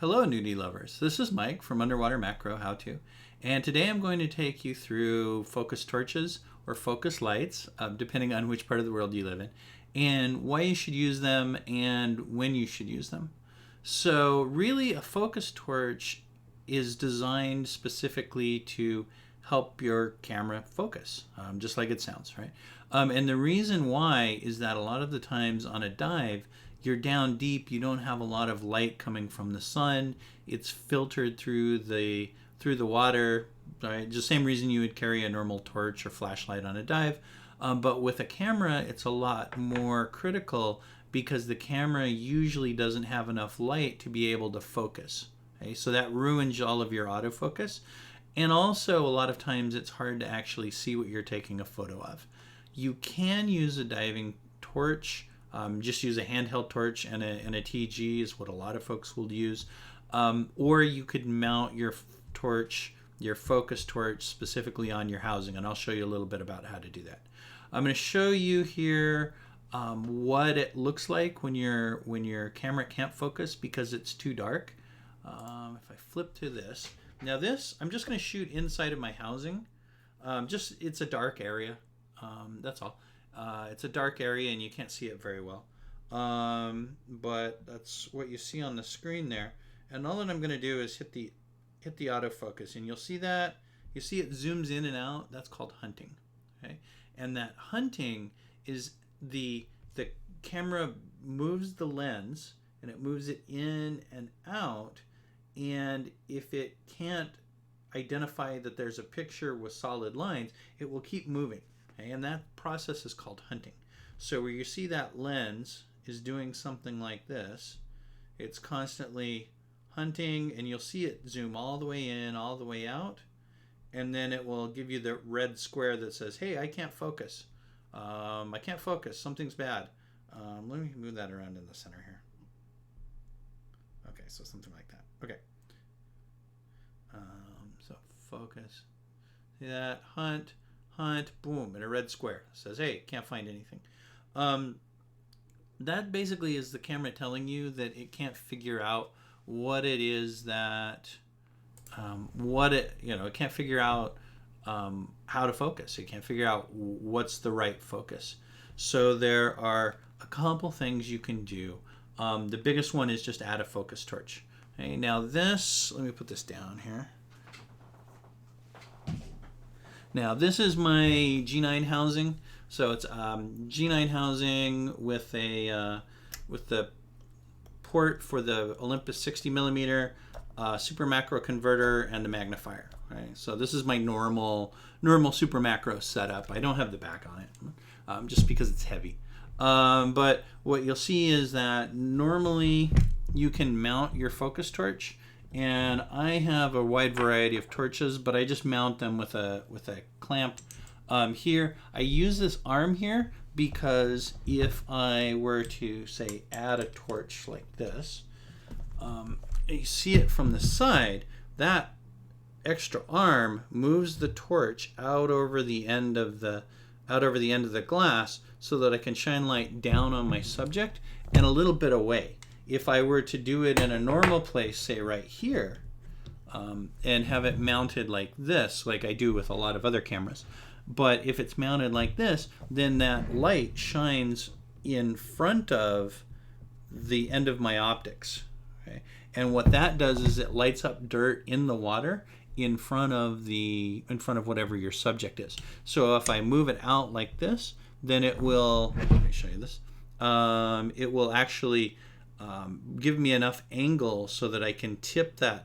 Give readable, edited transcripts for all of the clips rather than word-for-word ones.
Hello Nudi lovers, this is Mike from Underwater Macro How-To, and today I'm going to take you through focus torches or focus lights, depending on which part of the world you live in, and why you should use them and when you should use them. So really a focus torch is designed specifically to help your camera focus, just like it sounds, right? And the reason why is that a lot of the times on a dive, you're down deep, you don't have a lot of light coming from the sun. It's filtered through the water, right? Just the same reason you would carry a normal torch or flashlight on a dive. But with a camera, it's a lot more critical because the camera usually doesn't have enough light to be able to focus. Okay? So that ruins all of your autofocus. And also, a lot of times it's hard to actually see what you're taking a photo of. You can use a diving torch. Just use a handheld torch and a TG is what a lot of folks will use. Or you could mount your torch, your focus torch, specifically on your housing, and I'll show you a little bit about how to do that. I'm going to show you here what it looks like when your camera can't focus because it's too dark. If I flip to this, now this I'm just going to shoot inside of my housing. It's a dark area. That's all. It's a dark area and you can't see it very well. But that's what you see on the screen there. And all that I'm going to do is hit the autofocus, and you'll see that it zooms in and out. That's called hunting. Okay? And that hunting is the camera moves the lens and it moves it in and out, and if it can't identify that there's a picture with solid lines, it will keep moving. And that process is called hunting. So where you see that lens is doing something like this, it's constantly hunting, and you'll see it zoom all the way in, all the way out, and then it will give you the red square that says, hey, I can't focus. I can't focus. Something's bad. Let me move that around in the center here. Okay, so something like that. Okay. So focus. See that? Hunt, boom, and a red square says, hey, can't find anything. That basically is the camera telling you that it can't figure out what it is that it can't figure out how to focus. It can't figure out what's the right focus. So there are a couple things you can do. The biggest one is just add a focus torch. Okay, now this, let me put this down here. Now this is my G9 housing, so it's G9 housing with the port for the Olympus 60mm super macro converter and the magnifier. Right, so this is my normal super macro setup. I don't have the back on it, just because it's heavy. But what you'll see is that normally you can mount your focus torch. And I have a wide variety of torches, but I just mount them with a clamp here. I use this arm here because if I were to, say, add a torch like this, you see it from the side, that extra arm moves the torch out over the end of the glass so that I can shine light down on my subject and a little bit away. If I were to do it in a normal place, say right here, and have it mounted like this, like I do with a lot of other cameras, but if it's mounted like this, then that light shines in front of the end of my optics. Okay? And what that does is it lights up dirt in the water in front of whatever your subject is. So if I move it out like this, then it will, let me show you this, it will actually give me enough angle so that I can tip that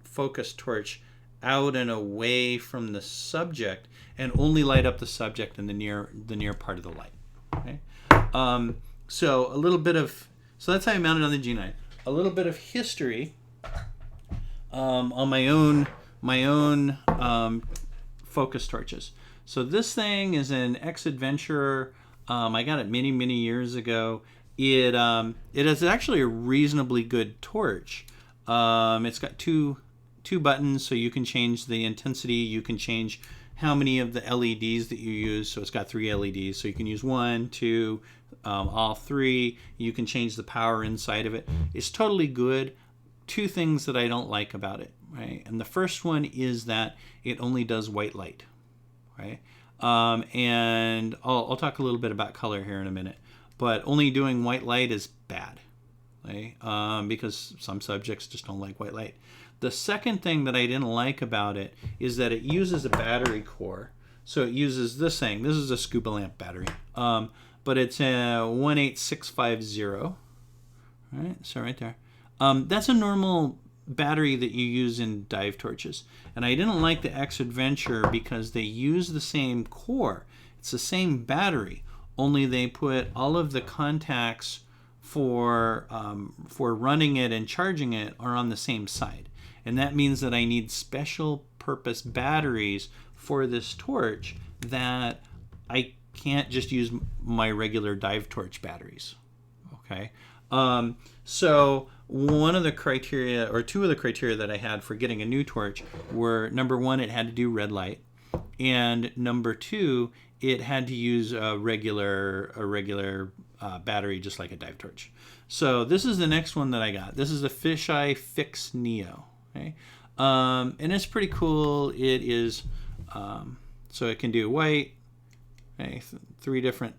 focus torch out and away from the subject and only light up the subject in the near part of the light. Okay, so that's how I mounted on the G9. A little bit of history on my own focus torches. So this thing is an XAdventurer. I got it many years ago. It is actually a reasonably good torch. It's got two buttons, so you can change the intensity. You can change how many of the LEDs that you use. So it's got 3 LEDs, so you can use 1, 2, all 3. You can change the power inside of it. It's totally good. two things that I don't like about it, right? And the first one is that it only does white light, right? And I'll talk a little bit about color here in a minute, but only doing white light is bad, right? Because some subjects just don't like white light. The second thing that I didn't like about it is that it uses a battery core. So it uses this thing. This is a Scubalamp battery, but it's a 18650, right? So right there. That's a normal battery that you use in dive torches. And I didn't like the XAdventurer because they use the same core. It's the same battery, only they put all of the contacts for running it and charging it are on the same side. And that means that I need special purpose batteries for this torch that I can't just use my regular dive torch batteries. Okay. So one of the criteria, or two of the criteria that I had for getting a new torch were, number one, it had to do red light, and number two, it had to use a regular battery, just like a dive torch. So this is the next one that I got. This is the Fisheye Fix Neo. Okay, and it's pretty cool. It is so it can do white. Okay, three different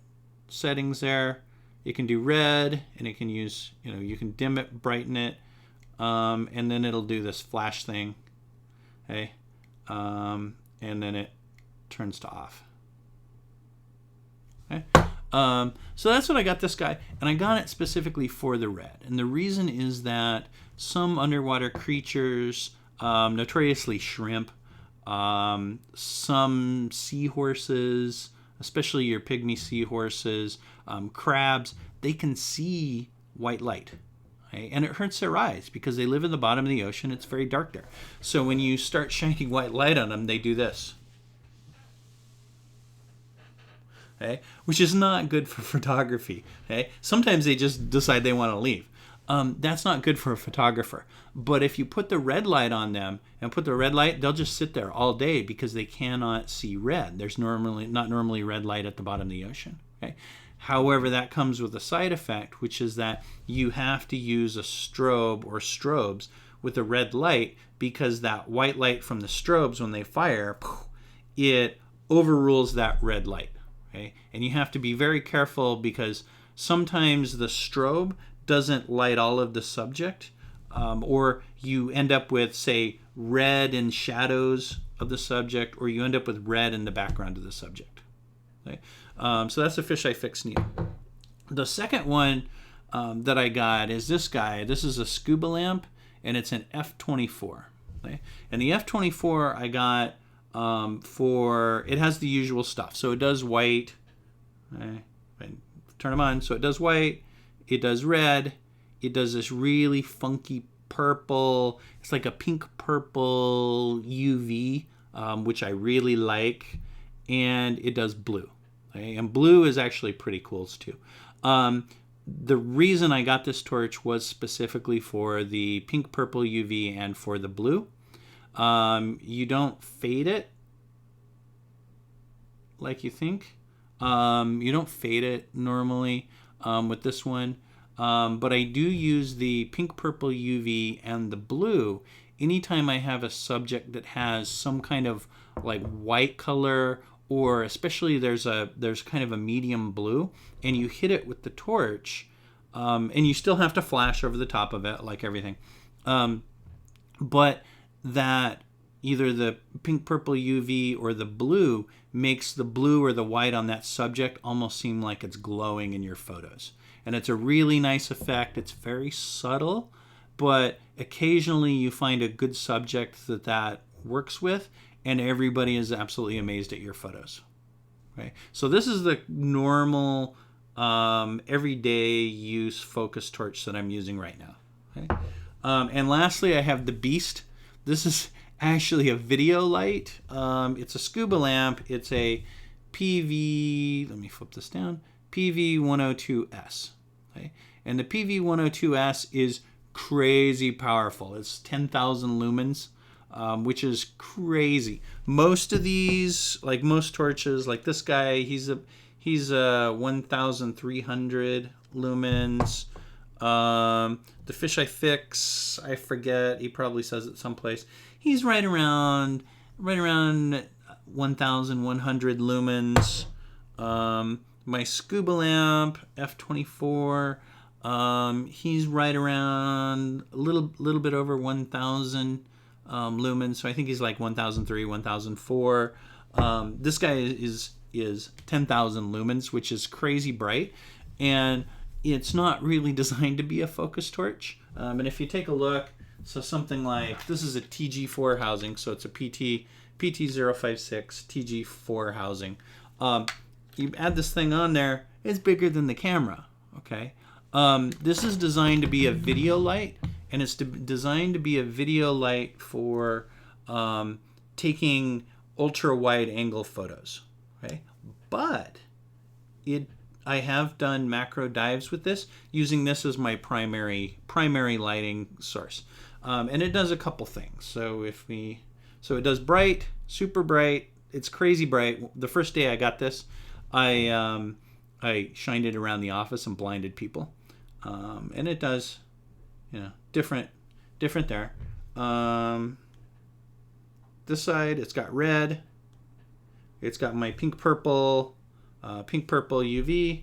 settings there. It can do red, and it can use, you can dim it, brighten it, and then it'll do this flash thing, okay, and then it turns to off. Okay, so that's what I got this guy, and I got it specifically for the red, and the reason is that some underwater creatures, notoriously shrimp, some seahorses, especially your pygmy seahorses, crabs, they can see white light. Okay? And it hurts their eyes because they live in the bottom of the ocean. It's very dark there. So when you start shining white light on them, they do this. Okay? Which is not good for photography. Okay? Sometimes they just decide they want to leave. That's not good for a photographer. But if you put the red light on them and put the red light, they'll just sit there all day because they cannot see red. There's not normally red light at the bottom of the ocean. Okay? However, that comes with a side effect, which is that you have to use a strobe or strobes with a red light, because that white light from the strobes, when they fire, it overrules that red light. Okay? And you have to be very careful because sometimes the strobe doesn't light all of the subject, or you end up with, say, red in shadows of the subject, or you end up with red in the background of the subject. Okay? So that's the Fisheye Fix Neo. The second one that I got is this guy. This is a Scubalamp, and it's an F24. Okay? And the F24 I got for, it has the usual stuff. So it does white. Okay? Turn them on. So it does white. It does red. It does this really funky purple. It's like a pink purple UV, which I really like. And it does blue. Okay? And blue is actually pretty cool too. The reason I got this torch was specifically for the pink purple UV and for the blue. You don't fade it like you think. You don't fade it normally with this one. But I do use the pink purple UV and the blue anytime I have a subject that has some kind of like white color, or especially there's kind of a medium blue, and you hit it with the torch, and you still have to flash over the top of it like everything. But that either the pink purple UV or the blue makes the blue or the white on that subject almost seem like it's glowing in your photos. And it's a really nice effect. It's very subtle, but occasionally you find a good subject that works with, and everybody is absolutely amazed at your photos. Okay? So this is the normal, everyday use focus torch that I'm using right now. Okay? And lastly, I have the Beast. This is actually a video light. It's a Scubalamp. It's a let me flip this down, PV102S. Okay? And the PV102S is crazy powerful. It's 10,000 lumens, which is crazy. Most of these, like most torches, like this guy, he's a 1,300 lumens. The Fisheye Fix, I forget, he probably says it someplace. He's right around 1,100 lumens. My Scubalamp F24, he's right around a little bit over 1,000 lumens. So I think he's like 1,003, 1,004. This guy is 10,000 lumens, which is crazy bright, and it's not really designed to be a focus torch. And if you take a look, so something like this is a TG4 housing, so it's a PT056 TG4 housing. You add this thing on there, it's bigger than the camera. Okay, this is designed to be a video light, and it's designed to be a video light for taking ultra wide angle photos. Okay, but I have done macro dives with this, using this as my primary lighting source, and it does a couple things. So it does bright, super bright. It's crazy bright. The first day I got this, I shined it around the office and blinded people, and it does, different there. This side, it's got red. It's got my pink purple UV.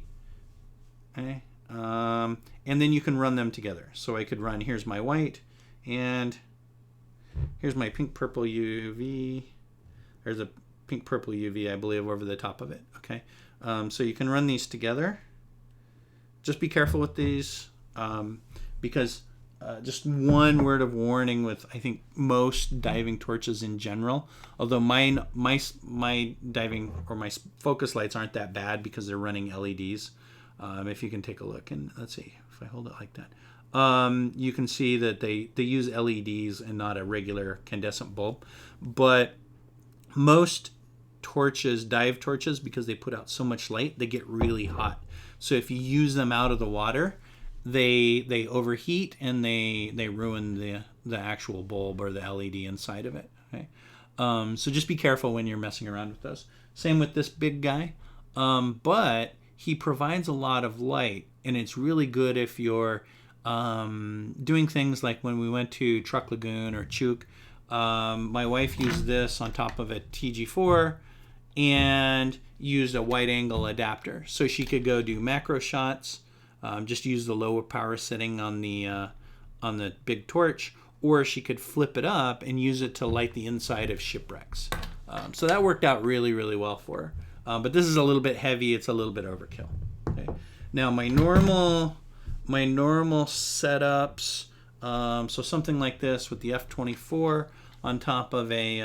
Okay. And then you can run them together. So I could run, here's my white, and here's my pink purple UV. There's a pink purple UV, I believe, over the top of it. Okay. So you can run these together. Just be careful with these, because just one word of warning with, I think, most diving torches in general, although my diving or my focus lights aren't that bad because they're running LEDs. If you can take a look, and let's see if I hold it like that, you can see that they use LEDs and not a regular incandescent bulb. But most torches, dive torches, because they put out so much light, they get really hot. So if you use them out of the water, they overheat and they ruin the actual bulb or the LED inside of it. Okay, so just be careful when you're messing around with those. Same with this big guy, but he provides a lot of light, and it's really good if you're doing things like when we went to Truck Lagoon or Chuk. My wife used this on top of a TG4 and used a wide angle adapter, so she could go do macro shots. Just use the lower power setting on the big torch, or she could flip it up and use it to light the inside of shipwrecks. So that worked out really, really well for her. But this is a little bit heavy. It's a little bit overkill. Okay. Now my normal setups. So something like this with the F24 on top of a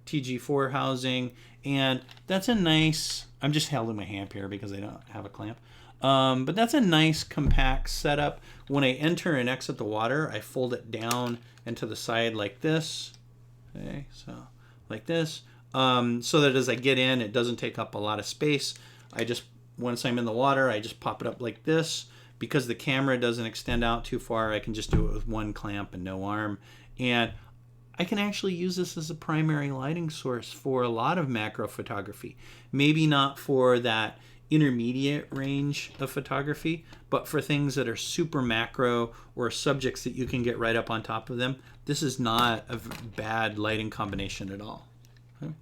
TG4 housing, and that's a nice. I'm just holding my hand here because I don't have a clamp. But that's a nice compact setup. When I enter and exit the water, I fold it down and to the side like this. Okay, so like this, so that as I get in, it doesn't take up a lot of space. Once I'm in the water, I just pop it up like this. Because the camera doesn't extend out too far, I can just do it with one clamp and no arm. And I can actually use this as a primary lighting source for a lot of macro photography. Maybe not for that intermediate range of photography, but for things that are super macro or subjects that you can get right up on top of them, this is not a bad lighting combination at all. Okay.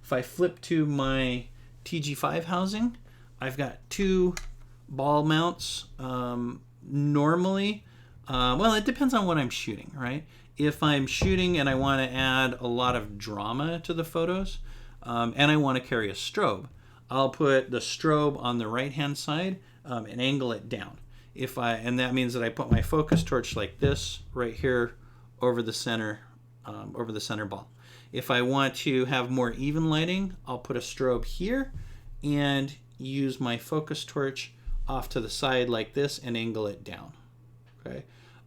If I flip to my TG5 housing, I've got two ball mounts. Normally, well, it depends on what I'm shooting, right? If I'm shooting and I want to add a lot of drama to the photos, and I want to carry a strobe, I'll put the strobe on the right hand side and angle it down. And that means that I put my focus torch like this right here over the center ball. If I want to have more even lighting, I'll put a strobe here and use my focus torch off to the side like this and angle it down. Okay,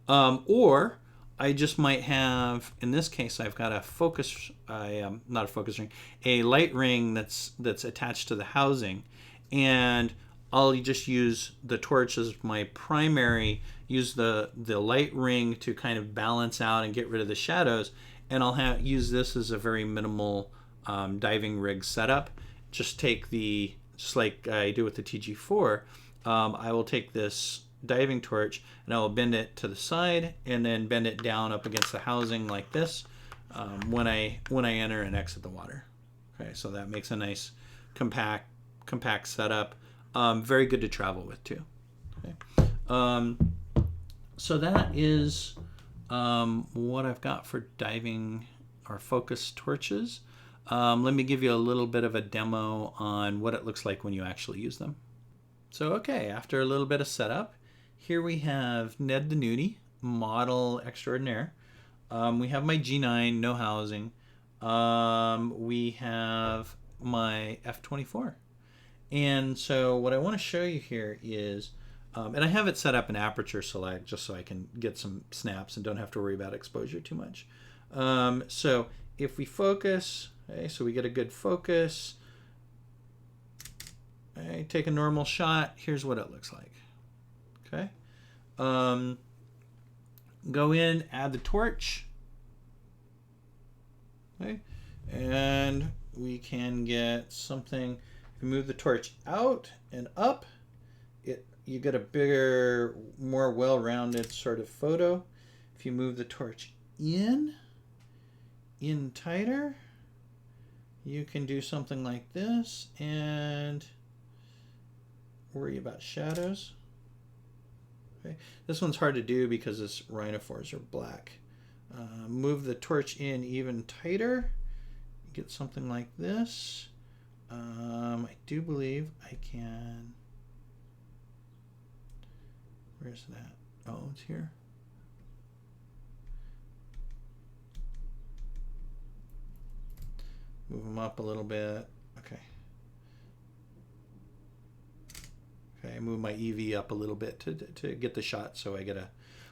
or I just might have, in this case, I've got a not a focus ring, a light ring that's attached to the housing, and I'll just use the torch as my primary, use the light ring to kind of balance out and get rid of the shadows, and I'll use this as a very minimal diving rig setup. Just like I do with the TG4, I will take this diving torch and I will bend it to the side and then bend it down up against the housing like this when I enter and exit the water. Okay, so that makes a nice compact setup. Very good to travel with too. Okay. So that is what I've got for diving or focus torches. Let me give you a little bit of a demo on what it looks like when you actually use them. So okay, after a little bit of setup, here we have Ned the Nudi, model extraordinaire. We have my G9, no housing. We have my F24. And so what I want to show you here is, and I have it set up in aperture select just so I can get some snaps and don't have to worry about exposure too much. So if we focus, okay, so we get a good focus. Okay, take a normal shot. Here's what it looks like. Okay. Go in, add the torch. Okay. And we can get something. If you move the torch out and up, you get a bigger, more well-rounded sort of photo. If you move the torch in tighter, you can do something like this and worry about shadows. Okay. This one's hard to do because its rhinophores are black. Move the torch in even tighter. Get something like this. I do believe I can. Where's that? Oh, it's here. Move them up a little bit. Okay. Okay, move my EV up a little bit to get the shot so I get a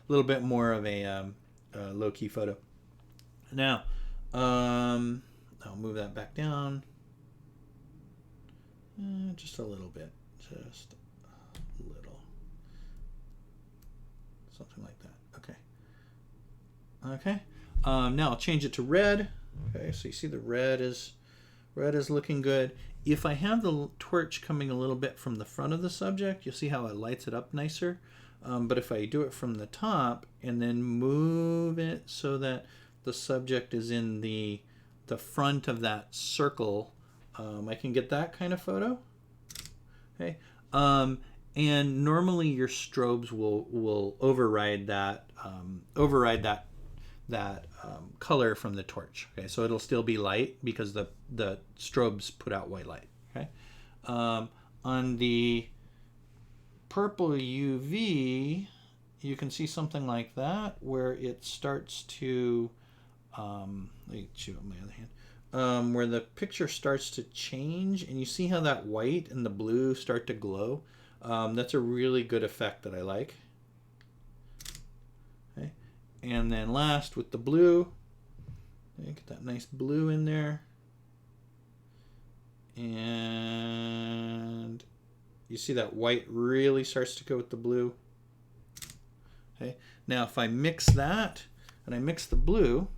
little bit more of a low-key photo. Now, I'll move that back down. Just a little bit. Just a little. Something like that. Okay. Okay. Now I'll change it to red. Okay, so you see the red is looking good. If I have the torch coming a little bit from the front of the subject, you'll see how it lights it up nicer. But if I do it from the top and then move it so that the subject is in the front of that circle, I can get that kind of photo. Okay. And normally your strobes will override that color from the torch. Okay, so it'll still be light because the strobes put out white light. Okay, on the purple UV, you can see something like that where it starts to let me shoot on my other hand, where the picture starts to change, and you see how that white and the blue start to glow. That's a really good effect that I like. Okay. And then last with the blue, get that nice blue in there. And you see that white really starts to go with the blue. Okay. Now if I mix that and I mix the blue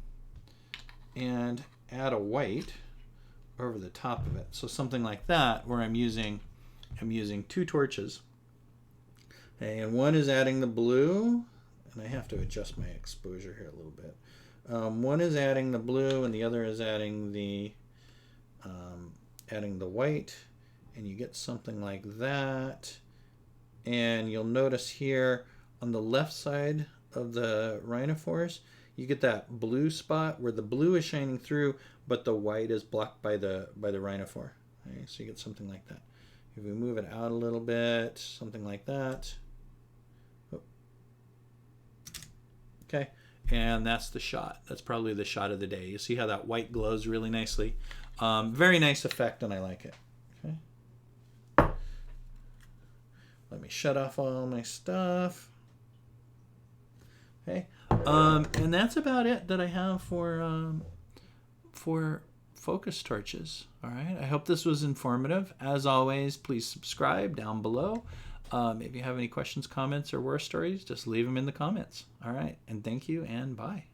and add a white over the top of it, so something like that where I'm using two torches. Okay, and one is adding the blue, and I have to adjust my exposure here a little bit. One is adding the blue, and the other is adding the white, and you get something like that. And you'll notice here on the left side of the rhinophores, you get that blue spot where the blue is shining through, but the white is blocked by the rhinophore. Okay, so you get something like that. If we move it out a little bit, something like that. Okay, and that's the shot. That's probably the shot of the day. You see how that white glows really nicely. Very nice effect, and I like it. Okay. Let me shut off all my stuff. Okay, and that's about it that I have for focus torches. All right, I hope this was informative. As always, please subscribe down below. If you have any questions, comments, or war stories, just leave them in the comments. All right, and thank you, and bye.